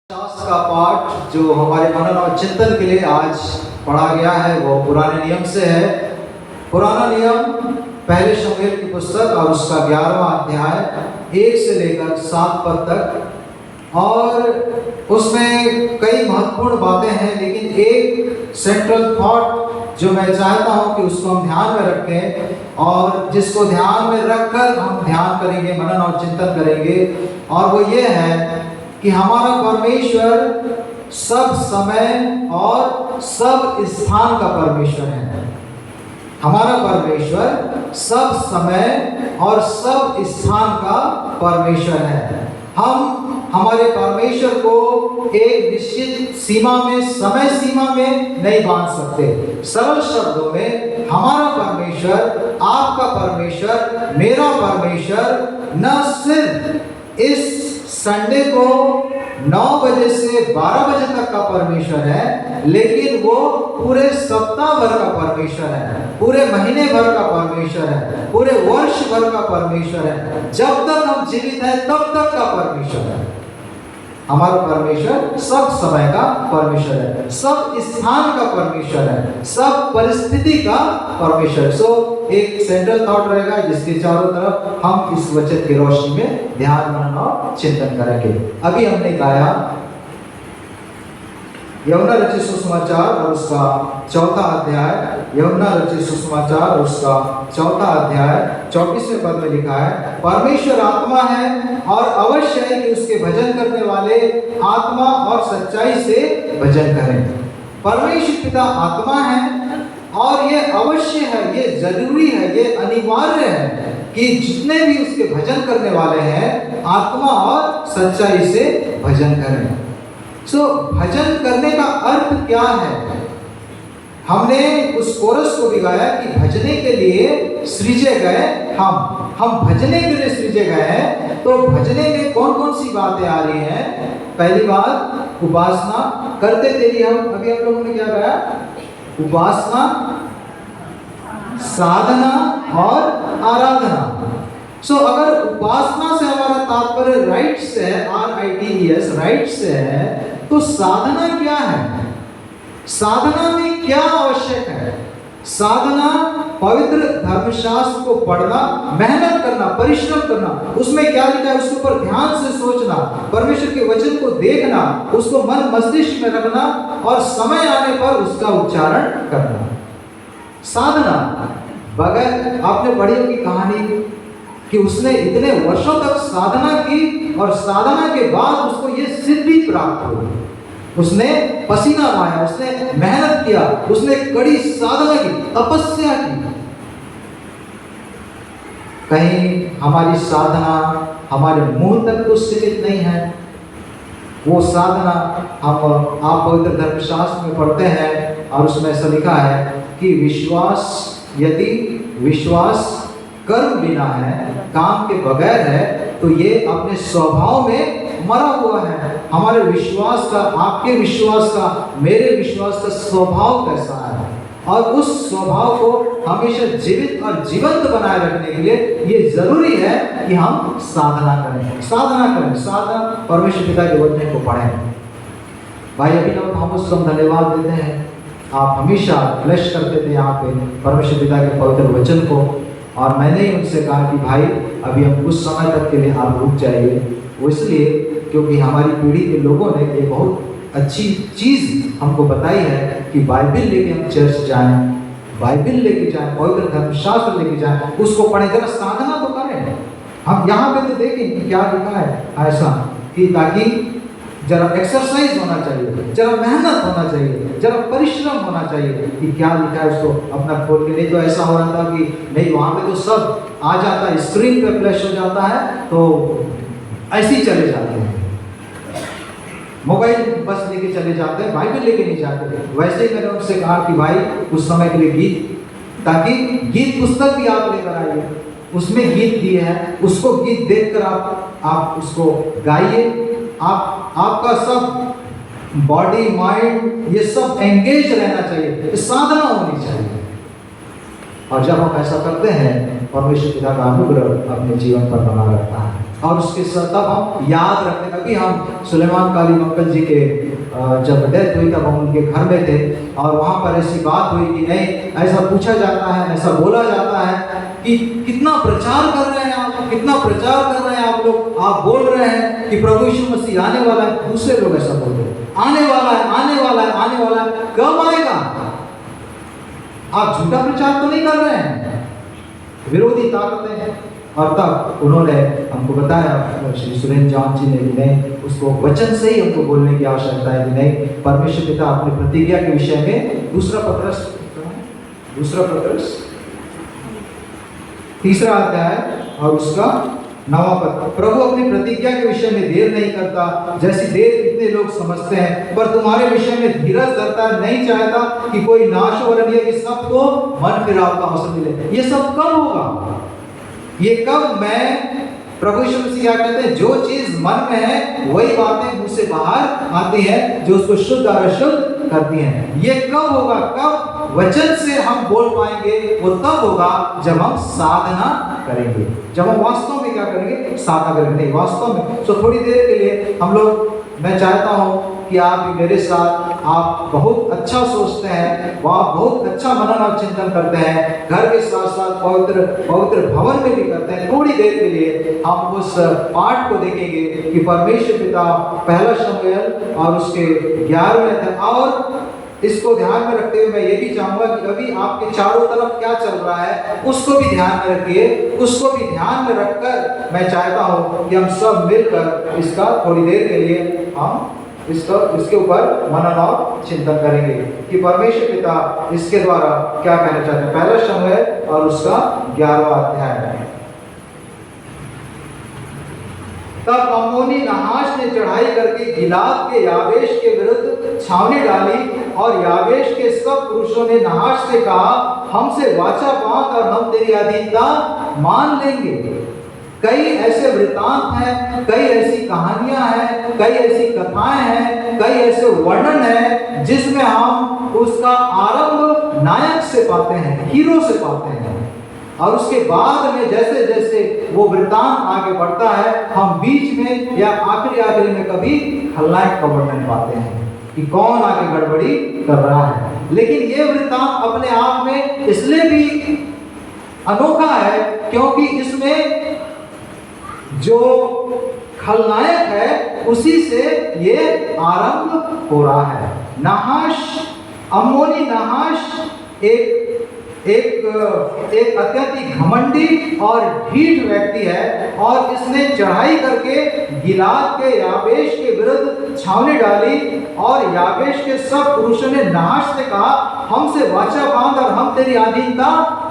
शास्त्र का पाठ जो हमारे मनन और चिंतन के लिए आज पढ़ा गया है वो पुराने नियम से है। पुराना नियम पहले शमूएल की पुस्तक और उसका 11वां अध्याय 1 से लेकर 7 पद तक, और उसमें कई महत्वपूर्ण बातें हैं, लेकिन एक सेंट्रल थॉट जो मैं चाहता हूं कि उसको हम ध्यान में रखें और जिसको ध्यान में रखकर हम ध्यान करेंगे, मनन और चिंतन करेंगे, और वो ये है कि हमारा परमेश्वर सब समय और सब स्थान का परमेश्वर है। हमारा परमेश्वर सब समय और सब स्थान का परमेश्वर है। हम हमारे परमेश्वर को एक निश्चित सीमा में, समय सीमा में नहीं बांध सकते। सरल शब्दों में हमारा परमेश्वर, आपका परमेश्वर, मेरा परमेश्वर न सिर्फ इस संडे को 9 बजे से 12 बजे तक का परमेश्वर है, लेकिन वो पूरे सप्ताह भर का परमेश्वर है, पूरे महीने भर का परमेश्वर है, पूरे वर्ष भर का परमेश्वर है। जब तक हम जीवित हैं तब तक का परमेश्वर है। हमारा परमेश्वर सब समय का परमेश्वर है, सब स्थान का परमेश्वर है, सब परिस्थिति का परमेश्वर है। सो एक सेंट्रल थॉट रहेगा जिसके चारों तरफ हम इस वचन की रोशनी में ध्यान, मनन और चिंतन करेंगे। अभी हमने गाया यूहन्ना रचित सुसमाचार और उसका 4था अध्याय, यूहन्ना रचित सुसमाचार और उसका 4था अध्याय 24वें पद में लिखा है, परमेश्वर आत्मा है और अवश्य है कि उसके भजन करने वाले आत्मा और सच्चाई से भजन करें। परमेश्वर पिता आत्मा है और ये अवश्य है, ये जरूरी है, ये अनिवार्य है कि जितने भी उसके भजन करने वाले हैं आत्मा और सच्चाई से भजन करें। भजन करने का अर्थ क्या है? हमने उस कोरस को भी गाया कि भजने के लिए सृजे गए हम भजने के लिए सृजे गए हैं। तो भजने में कौन कौन सी बातें आ रही हैं? पहली बात उपासना करते तेरी, अभी हम लोगों ने क्या गाया? उपासना, साधना और आराधना। अगर उपासना से हमारा तात्पर्य राइट्स है, RITES राइट्स है, तो साधना क्या है? साधना में क्या आवश्यक है? साधना पवित्र धर्मशास्त्र को पढ़ना, मेहनत करना, परिश्रम करना, उसमें क्या लिखा है उसके ऊपर ध्यान से सोचना, परमेश्वर के वचन को देखना, उसको मन मस्तिष्क में रखना और समय आने पर उसका उच्चारण करना। साधना बगैर, आपने पढ़ी होगी कहानी कि उसने इतने वर्षों तक साधना की और साधना के बाद उसको ये सिद्धि प्राप्त हुई। उसने पसीना बहाया, उसने मेहनत किया, उसने कड़ी साधना की, तपस्या की। कहीं हमारी साधना हमारे मुंह तक तो सीमित नहीं है। वो साधना आप पवित्र धर्मशास्त्र में पढ़ते हैं और उसमें ऐसा लिखा है कि यदि विश्वास कर्म बिना है, काम के बगैर है, तो ये अपने स्वभाव में मरा हुआ है। हमारे विश्वास का, आपके विश्वास का, मेरे विश्वास का स्वभाव कैसा है, और उस स्वभाव को हमेशा जीवित और जीवंत बनाए रखने के लिए ये जरूरी है कि हम साधना करें। साधना परमेश्वर पिता के वचन को पढ़ें। भाई अभिनव थॉमस को हम धन्यवाद देते हैं, आप हमेशा फ्लैश करते थे यहाँ पे परमेश्वर पिता के पवित्र वचन को, और मैंने ही उनसे कहा कि भाई अभी हम कुछ समय तक के लिए आप रुक जाइए। वो इसलिए क्योंकि हमारी पीढ़ी के लोगों ने ये बहुत अच्छी चीज़ हमको बताई है कि बाइबिल लेके हम चर्च जाएं, बाइबिल लेके जाएं, पवित्र धर्मशास्त्र लेके जाएं, उसको पढ़ें, जरा साधना तो करें। हम यहाँ पे तो देखें कि क्या लिखा है ऐसा, कि ताकि जरा एक्सरसाइज होना चाहिए, जरा मेहनत होना चाहिए, जरा परिश्रम होना चाहिए कि क्या लिखा है उसको अपना खोल के। नहीं तो ऐसा हो रहा था कि नहीं, वहाँ पे तो सब आ जाता है, स्क्रीन पे फ्लैश हो जाता है, तो ऐसे ही चले जाते हैं, मोबाइल बस लेके चले जाते हैं, बाइबल लेके नहीं जाते। वैसे ही मैंने उनसे कहा कि भाई उस समय के लिए गीत, ताकि गीत पुस्तक भी आप लेकर आइए, उसमें गीत दिए हैं, उसको गीत देखकर आप उसको गाइए। आपका सब बॉडी, माइंड, ये सब एंगेज रहना चाहिए, साधना होनी चाहिए। और जब हम ऐसा करते हैं, परमेश्वर पिता का अनुग्रह अपने जीवन पर बना रहता है। और उसके साथ तब हम याद रखते। अभी हम सुलेमान काली अंकल जी के जब डेथ हुई तब हम उनके घर में थे और वहाँ पर ऐसी बात हुई कि नहीं, ऐसा पूछा जाता है, ऐसा बोला जाता है कि कितना प्रचार कर रहे हैं आप, कितना प्रचार कर रहे हैं आप लोग, आप बोल रहे हैं कि प्रभु यीशु मसीह आने वाला है। दूसरे लोग ऐसा बोल रहे हैं, आने वाला है, आने वाला है, आने वाला है, कब आएगा? आप झूठा प्रचार तो नहीं कर रहे हैं? विरोधी ताकतें हैं। और तब उन्होंने हमको बताया, श्री सुरेंद्र जॉन जी ने, कि नहीं, उसको वचन से ही हमको बोलने की आवश्यकता है कि नहीं, परमेश्वर पिता अपनी प्रतिज्ञा के विषय में दूसरा पत्रस 3 अध्याय और उसका 9वां पद, प्रभु अपनी प्रतिज्ञा के विषय में देर नहीं करता, जैसी देर कितने लोग समझते हैं, पर तुम्हारे विषय में धीरज धरता है, नहीं चाहता कि कोई नाश हो, वरन कि सबको मन फिराव का अवसर मिले। ये सब कब होगा? ये कब? मैं प्रभु यीशु मसीह क्या कहते हैं, जो चीज मन में है वही बातें मुंह से बाहर आती हैं, जो उसको शुद्ध और अशुद्ध करती हैं। ये कब होगा? कब वचन से हम बोल पाएंगे? वो तब होगा जब हम साधना करेंगे, जब हम वास्तव में क्या करेंगे? साधना करेंगे। नहीं, वास्तव में तो थोड़ी देर के लिए हम लोग, मैं चाहता हूँ कि आप भी मेरे साथ, आप बहुत अच्छा सोचते हैं, वह बहुत अच्छा मनन और चिंतन करते हैं, घर के साथ साथ पवित्र भवन में भी करते हैं। थोड़ी देर के लिए हम उस पाठ को देखेंगे कि परमेश्वर पिता 1 शमूएल और उसके 11वें अध्याय, और इसको ध्यान में रखते हुए मैं ये भी चाहूंगा कि अभी आपके चारों तरफ क्या चल रहा है उसको भी ध्यान में रखिए। उसको भी ध्यान में रखकर मैं चाहता हूँ कि हम सब मिलकर इसका थोड़ी देर के लिए हम इसके ऊपर मनन और चिंतन करेंगे कि परमेश्वर पिता इसके द्वारा क्या कहना चाहते हैं। 1 शमूएल और उसका 11वां अध्याय। तब अम्मोनी नहाश ने चढ़ाई करके गिलाद के याबेश के विरुद्ध छावनी डाली, और याबेश के सब पुरुषों ने नहाश से कहा, हमसे वाचा बांध और हम तेरी अधीनता मान लेंगे। कई ऐसे वृतांत हैं, कई ऐसी कहानियां हैं, कई ऐसी कथाएं हैं, कई ऐसे वर्णन हैं जिसमें हम उसका आरंभ नायक से पाते हैं, हीरो से पाते हैं, और उसके बाद में जैसे जैसे वो वृतांत आगे बढ़ता है, हम बीच में या आखिरी में कभी खलनायक का वर्णन पाते हैं कि कौन आगे गड़बड़ी कर रहा है। लेकिन ये वृतांत अपने आप में इसलिए भी अनोखा है क्योंकि इसमें जो खलनायक है उसी से ये आरंभ हो रहा है। नहाश, अम्मोनी नहाश एक अत्यधिक घमंडी और ढीठ व्यक्ति है, और इसने चढ़ाई करके गिलाद के याबेश के विरुद्ध छावनी डाली, और याबेश के सब पुरुषों ने नहाश से कहा, हमसे वाचा बांध और हम तेरी अधीनता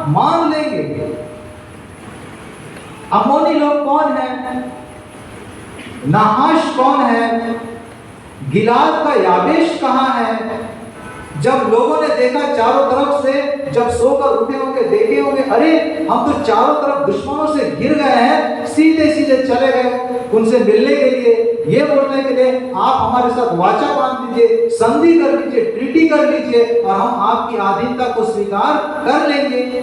मान लेंगे। अम्मोनी लोग कौन है? नहाश कौन है? गिलाद का याबेश कहाँ है? जब लोगों ने देखा चारों तरफ से, जब सोकर उठे होंगे, देखे होंगे, अरे हम तो चारों तरफ दुश्मनों से घिर गए हैं, सीधे सीधे चले गए उनसे मिलने के लिए, ये बोलने के लिए आप हमारे साथ वाचा बांध लीजिए, संधि कर लीजिए, ट्रीटी कर लीजिए और हम आपकी अधीनता को स्वीकार कर लेंगे।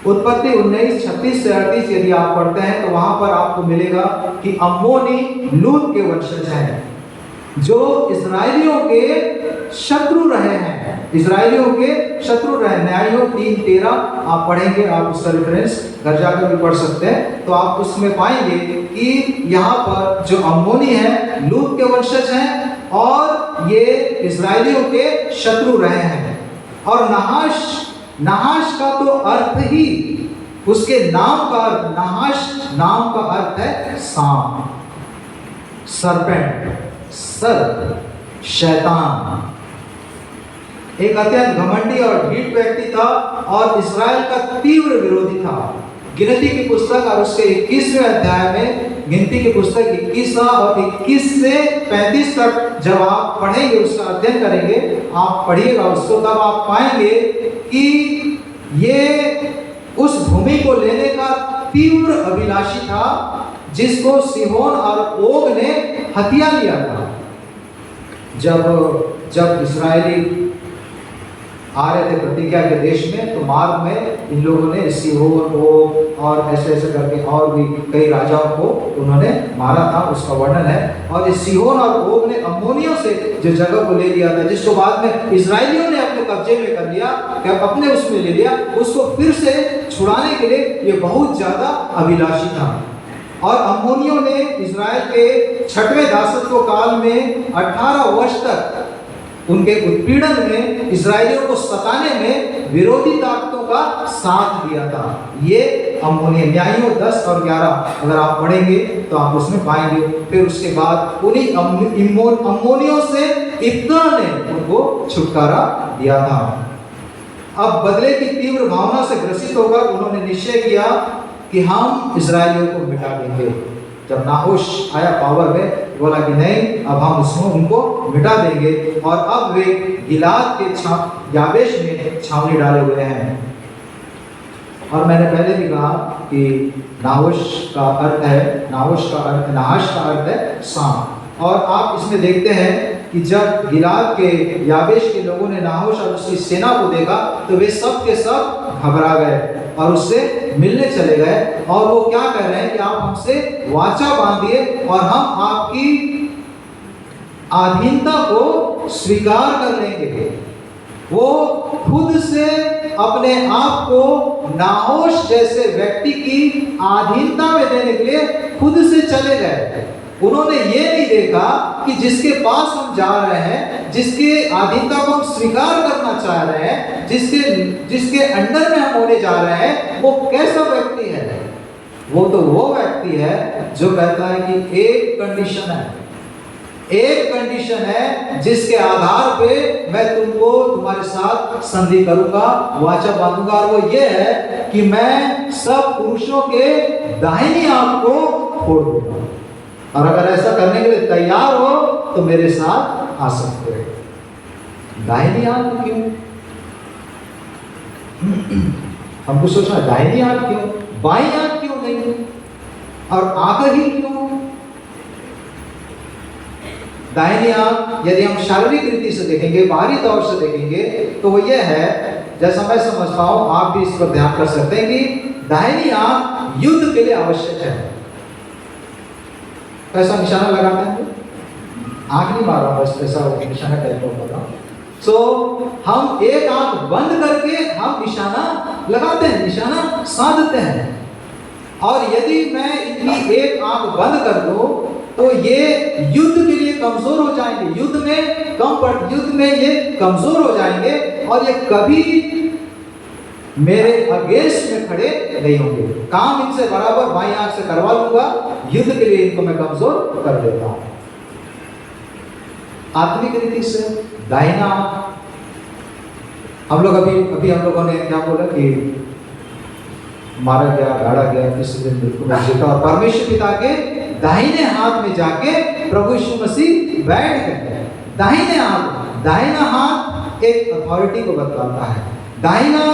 उत्पत्ति 19:36 से 38 यदि आप पढ़ते हैं तो वहां पर आपको मिलेगा कि अम्मोनी लूत के वंशज हैं, जो इस्राएलियों के शत्रु रहे हैं, इस्राएलियों के शत्रु रहे। न्यायों 3:13 आप पढ़ेंगे, आप उसका रेफरेंस घर जाकर भी पढ़ सकते हैं, तो आप उसमें पाएंगे कि यहाँ पर जो अम्मोनी है लूत के वंशज हैं और ये इस्राएलियों के शत्रु रहे हैं। और नहाश का तो अर्थ ही, उसके नाम का, नहाश नाम का अर्थ है सांप, सरपेंट, सर्प, शैतान। एक अत्यंत घमंडी और ढीठ व्यक्ति था और इस्राएल का तीव्र विरोधी था। गिनती की पुस्तक और उसके 21वें अध्याय में, गिनती की पुस्तक 21 और 21 से 35 तक जब आप पढ़ेंगे, उसका अध्ययन करेंगे, आप पढ़िएगा उसको, तब आप पाएंगे कि ये उस भूमि को लेने का तीव्र अभिलाषी था जिसको सिहोन और ओग ने हथिया लिया था। जब इस्राएली आ रहे थे प्रतिज्ञा के देश में, तो मार्ग में इन लोगों ने सीहोन ओग और ऐसे ऐसे करके और भी कई राजाओं को उन्होंने मारा था, उसका वर्णन है। और इस सीहोन और ओग ने अम्मोनियों से जो जगह को ले लिया था, जिसको बाद में इजराइलियों ने अपने कब्जे में कर लिया, क्या अपने उसमें ले लिया, उसको फिर से छुड़ाने के लिए ये बहुत ज्यादा अभिलाषी था। और अम्मोनियों ने इजराइल के 6वें दासत्व काल में 18 वर्ष तक उनके उत्पीड़न में, इजरायलियों को सताने में विरोधी ताकतों का साथ दिया था। ये अम्मोनिय न्यायों 10 और 11 अगर आप पढ़ेंगे तो आप उसमें पाएंगे। फिर उसके बाद उन्हीं अम्मोनियों से इब्ना ने उनको छुटकारा दिया था। अब बदले की तीव्र भावना से ग्रसित होकर उन्होंने निश्चय किया कि हम इजरायलियों को मिटा देंगे। जब नाहोश आया पावर में, बोला कि नहीं, अब हम उसमें उनको मिटा देंगे। और अब वे गिलाद के याबेश में छावनी डाले हुए हैं। और मैंने पहले भी कहा कि नाहोश का अर्थ नाहश का अर्थ है सांप। और आप इसमें देखते हैं कि जब गिलाद के याबेश के लोगों ने नाहोश और उसकी सेना को देखा तो वे सब के सब घबरा गए और उससे मिलने चले गए। और वो क्या कह रहे हैं कि आप हमसे वाचा बांधिए और हम आपकी अधीनता को स्वीकार कर लेंगे। वो खुद से अपने आप को नाहोश जैसे व्यक्ति की अधीनता में देने के लिए खुद से चले गए। उन्होंने ये नहीं देखा कि जिसके पास हम जा रहे हैं, जिसके अधीनता को हम स्वीकार करना चाह रहे हैं, जिसके अंडर में हम होने जा रहे हैं, वो कैसा व्यक्ति है। वो तो वो व्यक्ति है जो कहता है कि एक कंडीशन है जिसके आधार पे मैं तुमको तुम्हारे साथ संधि करूंगा, वाचा बांधूंगा, और वो ये है कि मैं सब पुरुषों के दाहिनी आंख को फोड़ दूंगा। और अगर ऐसा करने के लिए तैयार हो तो मेरे साथ आ सकते हो। दाहिनी आंख क्यों? हमको सोचना दाहिनी आंख क्यों, बाईं आंख क्यों नहीं, और आंख ही क्यों? दाहिनी आंख यदि हम शारीरिक रीति से देखेंगे, बाहरी तौर से देखेंगे, तो वो ये है, जैसा मैं समझता हूं, आप भी इस पर ध्यान कर सकते हैं कि दाहिनी आंख युद्ध के लिए आवश्यक है। कैसा निशाना लगाते हैं? आंख नहीं मार रहा, बस ऐसा निशाना टाइप का कर रहा हूं। सो हम एक आंख बंद करके हम निशाना लगाते हैं, निशाना साधते हैं। और यदि मैं इनकी एक आंख बंद कर दूं तो ये युद्ध के लिए कमजोर हो जाएंगे, युद्ध में ये कमजोर हो जाएंगे और ये कभी मेरे अगेंस्ट में खड़े नहीं होंगे। काम इनसे बराबर बाईं आंख से करवा लूंगा, युद्ध के लिए इनको मैं कमजोर कर देता हूं। आत्मिक रीति से दाहिना आंख, हम लोग अभी हम लोगों ने क्या बोला कि मारा गया, गाड़ा गया, किसी दिन बिल्कुल जीता, और परमेश्वर पिता के दाहिने हाथ में जाके प्रभु यीशु मसीह बैठ गए। दाहिना हाथ एक अथॉरिटी को बतलाता है, दाहिना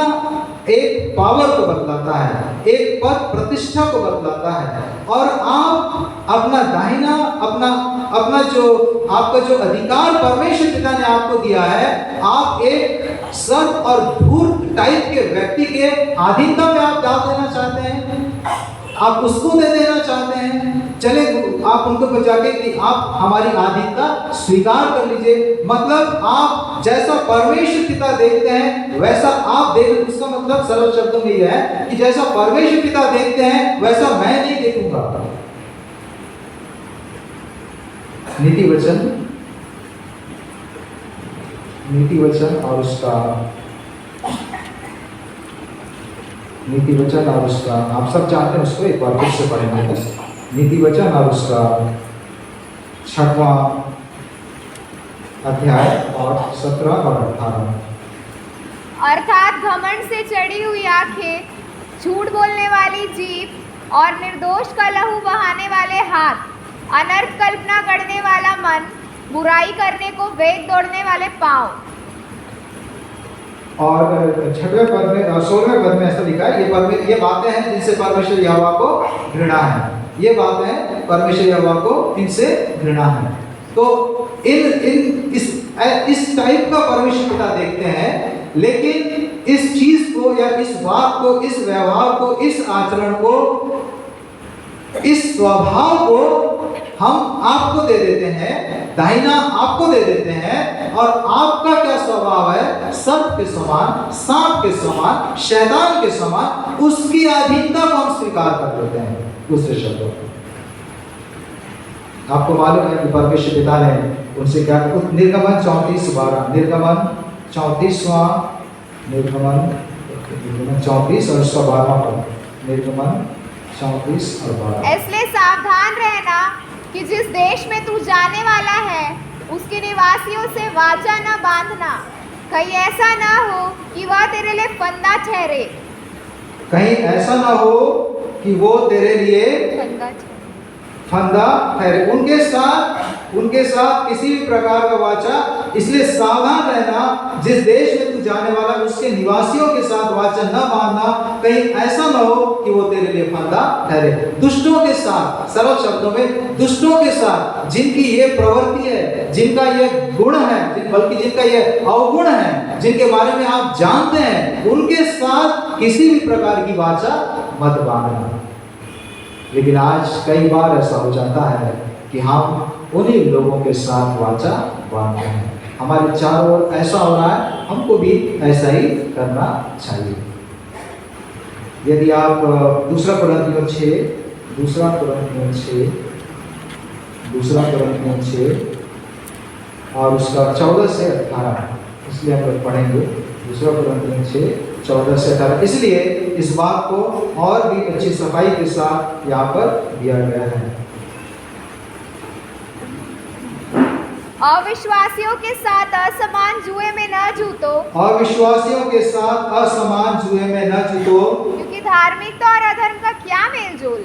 एक पावर को बतलाता है, एक पद प्रतिष्ठा को बतलाता है। और आप अपना दाहिना, अपना जो आपका जो अधिकार परमेश्वर पिता ने आपको दिया है, आप एक सर्प और धूर्त टाइप के व्यक्ति के अधीनता में आप डाल देना चाहते हैं, आप उसको दे देना चाहते हैं। चले आप उनको पर जाके कि आप हमारी अधीनता स्वीकार कर लीजिए। मतलब आप जैसा परमेश्वर पिता देखते हैं वैसा आप देख, उसका मतलब सरल शब्दों में यह है कि जैसा परमेश्वर पिता देखते हैं वैसा मैं नहीं देखूंगा। नीति वचन और उसका आप सब जानते हैं, उसको एक बार फिर से पढ़ेंगे। नीति वचन और उसका 6वां अध्याय और 17 और 18। अर्थात घमंड से चढ़ी हुई आंखें, झूठ बोलने वाली जीभ और निर्दोष का लहू बहाने वाले हाथ, अनर्थ कल्पना करने वाला मन, बुराई करने को वेग दौड़ने वाले पांव। और 6वें पद में 16वें पद में ऐसा लिखा है, ये बातें हैं जिनसे परमेश्वर यहोवा को घृणा है। ये बातें परमेश्वर यहोवा को इनसे घृणा है। तो इस टाइप का परमेश्वर पिता देखते हैं लेकिन इस चीज को या इस बात को, इस व्यवहार को, इस आचरण को, इस स्वभाव को हम आपको दे देते हैं, दाहिना आपको दे देते हैं, और आपका क्या स्वभाव है? सर्प के समान, सांप के समान, शैतान के समान, उसकी अधीनता को हम स्वीकार कर लेते हैं। दूसरे शब्दों में आपको मालूम है कि परमेश्वर पिता ने उनसे क्या, निर्गमन 34:12, निर्गमन 34 और उसका 12वां पद, निर्गमन 34 और 12। इसलिए सावधान रहना कि जिस देश में तू जाने वाला है उसके निवासियों से वाचा न बांधना, कहीं ऐसा ना हो कि वह तेरे लिए फंदा ठहरे। कहीं ऐसा ना हो कि वो तेरे लिए फंदा ठहरे। उनके साथ किसी भी प्रकार का वाचा, इसलिए सावधान रहना, जिस देश में तू जाने वाला उसके निवासियों के साथ वाचा न बांधना, कहीं ऐसा न हो कि वो तेरे लिए फंदा ठहरे। दुष्टों के साथ, सरल शब्दों में, दुष्टों के साथ जिनकी ये प्रवृत्ति है, जिनका ये गुण है, बल्कि जिनका ये अवगुण है, जिनके बारे में आप जानते हैं, उनके साथ किसी भी प्रकार की वाचा मत बांधना। लेकिन आज कई बार ऐसा हो जाता है कि हम उन्हीं लोगों के साथ वाचा बांधते हैं। हमारे चारों ओर ऐसा हो रहा है, हमको भी ऐसा ही करना चाहिए। यदि आप दूसरा कुरिन्थियों 6 और उसका 14 से 18, इसलिए हम लोग पढ़ेंगे। दूसरा कुरिन्थियों 6:14 से 18, इसलिए इस बात को और भी अच्छी सफाई के साथ यहाँ पर दिया गया है। अविश्वासियों के साथ असमान जुए में न जूतो, अविश्वासियों के साथ असमान जुए में न जूतो, क्योंकि धार्मिकता और अधर्म का क्या मेलजोल,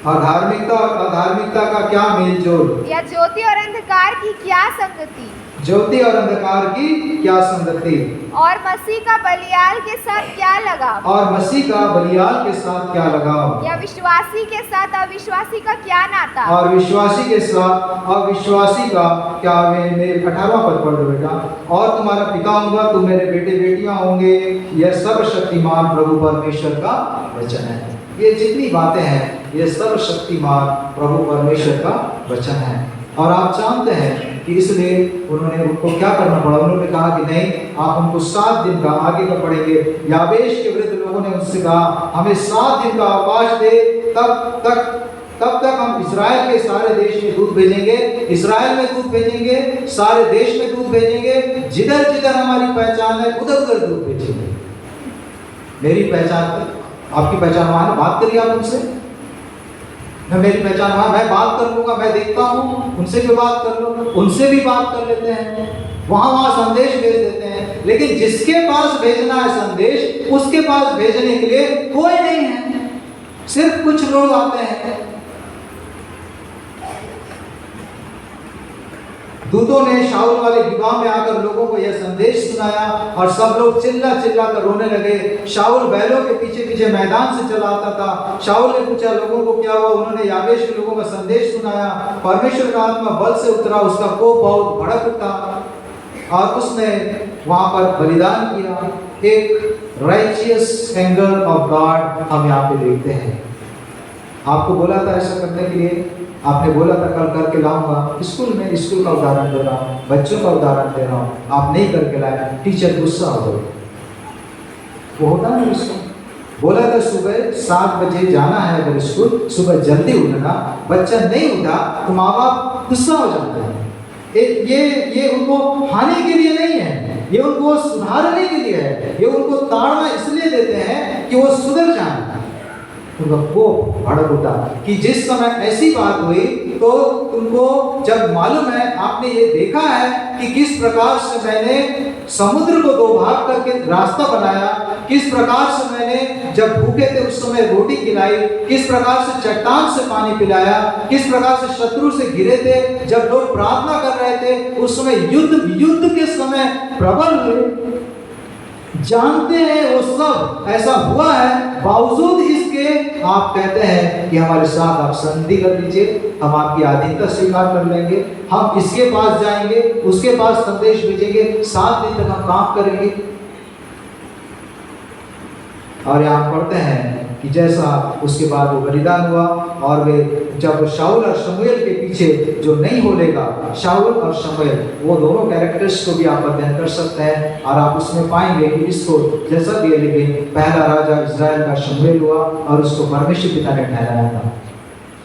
धार्मिकता और अधार्मिकता का क्या मेलजोल, या ज्योति और अंधकार की क्या संगति, ज्योति और अंधकार की क्या संगति, और मसीह का बलियाल के साथ क्या लगाव, और मसीह का बलियाल के साथ क्या लगाव, या विश्वासी के साथ अविश्वासी का क्या नाता, और विश्वासी के साथ अविश्वासी का क्या मेल। 18वां पद पढ़ लो बेटा। और तुम्हारा पिता होगा, तुम मेरे बेटे बेटियां होंगे, यह सर्वशक्तिमान प्रभु परमेश्वर का वचन है। ये जितनी बातें हैं, ये सर्वशक्तिमान प्रभु परमेश्वर का वचन है। और आप जानते हैं कि इसलिए उन्होंने उनको क्या करना पड़ा। उन्होंने कहा कि नहीं, आप उनको 7 दिन का, आगे का पढ़ेंगे, याबेश के वृद्ध लोगों ने उनसे कहा हमें 7 दिन का अवकाश दे, तब तक हम इस्राएल के सारे देश में दूध भेजेंगे, इस्राएल में दूध भेजेंगे, सारे देश में दूध भेजेंगे, जिधर जिधर हमारी पहचान है उधर उधर दूध भेजेंगे। मेरी पहचान, आपकी पहचान वहां है, बात करिए आप उनसे। मैं, मेरी पहचान वहां, मैं बात कर लूंगा, मैं देखता हूँ, उनसे भी बात कर लो, उनसे भी बात कर लेते हैं, वहां संदेश भेज देते हैं। लेकिन जिसके पास भेजना है संदेश, उसके पास भेजने के लिए कोई नहीं है, सिर्फ कुछ लोग आते हैं। दूतों ने शाऊल वाले गिबा में आकर लोगों को यह संदेश सुनाया और सब लोग चिल्ला चिल्ला कर रोने लगे। शाऊल बैलों के पीछे पीछे मैदान से चला आता था। शाऊल ने पूछा लोगों को क्या हुआ। उन्होंने याबेश के लोगों का संदेश सुनाया। परमेश्वर का आत्मा बल से उतरा, उसका कोप बहुत भड़क उठा और उसने वहां पर बलिदान किया। एक राइचियस एंगर ऑफ गॉड हम यहाँ पे देखते हैं। आपको बोला था ऐसा करने के लिए, आपने बोला था कल करके लाऊंगा। स्कूल में, स्कूल का उदाहरण दे रहा हूँ, बच्चों का उदाहरण दे रहा हूँ, आप नहीं करके लाए, टीचर गुस्सा हो गए। वो होता है उसको बोला था सुबह 7 बजे जाना है अगर स्कूल, सुबह जल्दी उठना, बच्चा नहीं उठा तो माँ बाप गुस्सा हो जाते हैं। ये उनको हानि के लिए नहीं है, ये उनको सुधारने के लिए है। ये उनको ताड़ना इसलिए देते हैं कि वो सुधर जाए। उनका कोप भड़क उठा कि जिस समय ऐसी बात हुई तो तुमको जब मालूम है, आपने ये देखा है कि किस प्रकार से मैंने समुद्र को 2 भाग करके रास्ता बनाया, किस प्रकार से मैंने जब भूखे थे उस समय रोटी खिलाई, किस प्रकार से चट्टान से पानी पिलाया, किस प्रकार से शत्रु से घिरे थे, जब लोग प्रार्थना कर रहे थे उस समय युद्ध के समय प्रबल हुए। जानते हैं वो सब ऐसा हुआ है, बावजूद इसके आप कहते हैं कि हमारे साथ आप संधि कर लीजिए, हम आपकी अधीनता स्वीकार कर लेंगे, हम इसके पास जाएंगे, उसके पास संदेश भेजेंगे, 7 दिन तक हम काम करेंगे। और यहाँ पढ़ते हैं कि जैसा उसके बाद वो बलिदान हुआ और वे जब शाऊल और शमूएल के पीछे जो नहीं बोलेगा, शाऊल और शमूएल वो दोनों कैरेक्टर्स को भी आप अध्ययन कर सकते हैं और आप उसमें पाएंगे कि इसको जैसा दिया, लेकिन पहला राजा इजराइल का शमूएल हुआ और उसको परमेश्वर पिता ने ठहराया था।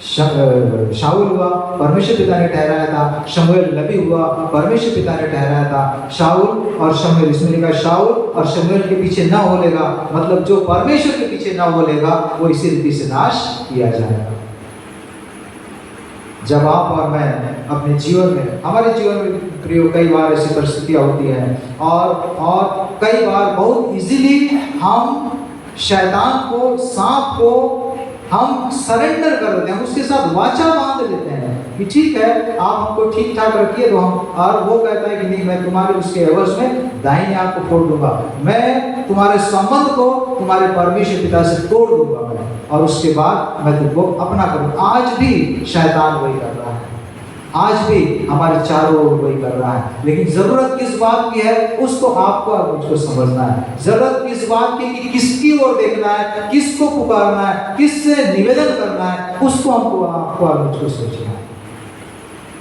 शाऊल हुआ, परमेश्वर पिता ने ठहराया था। शमूएल नबी हुआ, परमेश्वर पिता ने ठहराया था। शाऊल और शमूएल, इसमें लिखा शाऊल और शमूएल के पीछे ना बोलेगा, मतलब जो परमेश्वर के पीछे ना बोलेगा वो इसी रीति से नाश किया जाएगा। जब आप और मैं अपने जीवन में, हमारे जीवन में प्रियो कई बार ऐसी परिस्थितियां होती हैं और कई बार बहुत इजीली हम शैतान को, सांप को हम सरेंडर कर देते हैं, हम उसके साथ वाचा बांध लेते हैं कि ठीक है आप हमको ठीक ठाक रखिए तो हम, और वो कहता है कि नहीं मैं तुम्हारे उसके एवज में दाहिने आंख को फोड़ दूंगा, मैं तुम्हारे संबंध को तुम्हारे परमेश्वर पिता से तोड़ दूंगा मैं, और उसके बाद मैं तुमको अपना करूँ। आज भी शैतान वही कर रहा है, आज भी हमारे चारों ओर वही कर रहा है, लेकिन जरूरत किस बात की है उसको आपको और मुझको समझना है। जरूरत किस बात की कि किसकी ओर देखना है, किसको पुकारना है, किससे निवेदन करना है, उसको हमको आपको और मुझको सोचना है।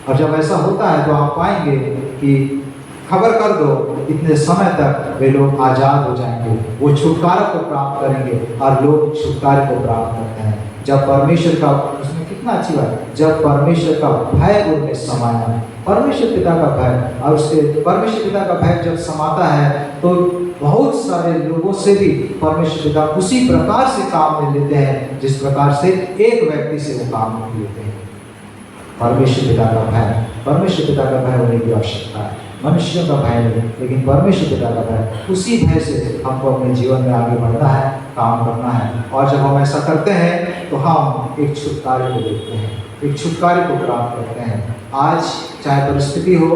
और जब ऐसा होता है तो आप पाएंगे कि खबर कर दो इतने समय तक वे लोग आजाद हो जाएंगे, वो छुटकारा को प्राप्त करेंगे और लोग छुटकारे को प्राप्त करते हैं जब परमेश्वर का, उसमें कितना अच्छी बात, जब परमेश्वर का भय उनमें समाया, परमेश्वर पिता का भय, और उसके परमेश्वर पिता का भय जब समाता है तो बहुत सारे लोगों से भी परमेश्वर पिता उसी प्रकार से काम ले लेते हैं जिस प्रकार से एक व्यक्ति से वो काम नहीं लेते हैं। परमेश्वर पिता का भय, परमेश्वर पिता का भय होने की आवश्यकता है, मनुष्यों का भय नहीं, लेकिन परमेश्वर पिता का भय, उसी भय से हमको अपने जीवन में आगे बढ़ना है, काम करना है। और जब हम ऐसा करते हैं तो हम एक छुटकारे को देखते हैं, एक छुटकारे को प्राप्त करते हैं। आज चाहे परिस्थिति हो,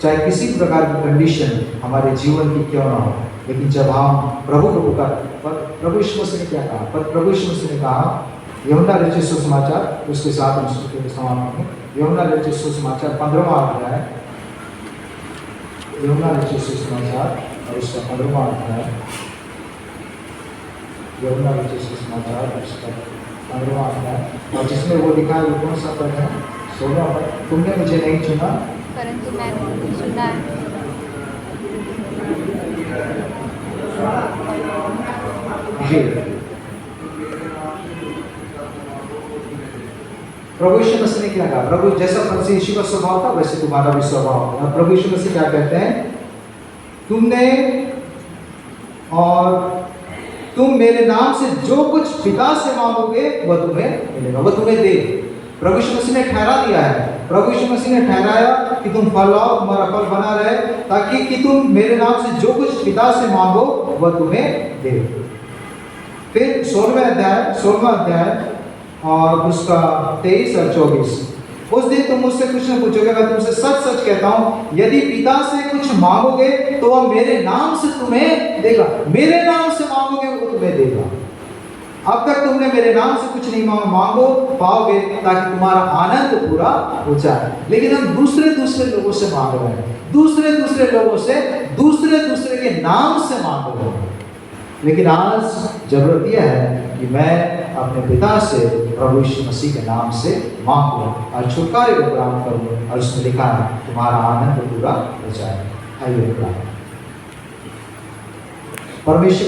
चाहे किसी प्रकार की कंडीशन हमारे जीवन की क्यों ना हो, लेकिन जब हम प्रभु को पुकार, प्रभु यीशु मसीह ने क्या कहा, पर प्रभु यीशु मसीह ने कहा, यूहन्ना रचित सुसमाचार, उसके साथ हम समाप्त करेंगे। यूहन्ना रचित सुसमाचार 15वां अध्याय, यूहन्ना रचित सुसमाचार और उसका 15वां अध्याय, यूहन्ना रचित सुसमाचार उसका 15वां अध्याय, और जिसमें वो लिखा है वो कौन सा पद है, 16वां पद, तुमने मुझे नहीं चुना परंतु मैंने चुना है। जी, प्रभु यीशु मसीह ने क्या कहा, प्रभु जैसा मसीह यीशु का स्वभाव था वैसे तुम्हारा भी स्वभाव है। प्रभु यीशु मसीह क्या कहते हैं, तुमने और तुम मेरे नाम से जो कुछ पिता से मांगोगे वह तुम्हें मिलेगा, वह तुम्हें दे। प्रभु यीशु मसीह ने ठहरा दिया है, प्रभु यीशु मसीह ने ठहराया कि तुम फल लाओ, तुम्हारा फल बना रहे, ताकि कि तुम मेरे नाम से जो कुछ पिता से मांगो वह तुम्हें दे। फिर 16वां अध्याय और उसका 23 और 24, उस दिन तुम मुझसे कुछ न पूछोगे, मैं तुमसे सच सच कहता हूँ यदि पिता से कुछ मांगोगे तो वह मेरे नाम से तुम्हें देगा, मेरे नाम से मांगोगे वो तुम्हें देगा। अब तक तुमने मेरे नाम से कुछ नहीं मांगो पाओगे ताकि तुम्हारा आनंद पूरा हो जाए, लेकिन हम दूसरे लोगों से मांग रहे हैं, दूसरे लोगों से दूसरे के नाम से मांग रहे हैं। लेकिन आज जरूरत यह है कि मैं अपने पिता से प्रभु यीशु मसीह के नाम से मांगूं और छुटकारे को प्राप्त करूं, और उसमें लिखा है तुम्हारा आनंद पूरा हो जाए। आइए परमेश्वर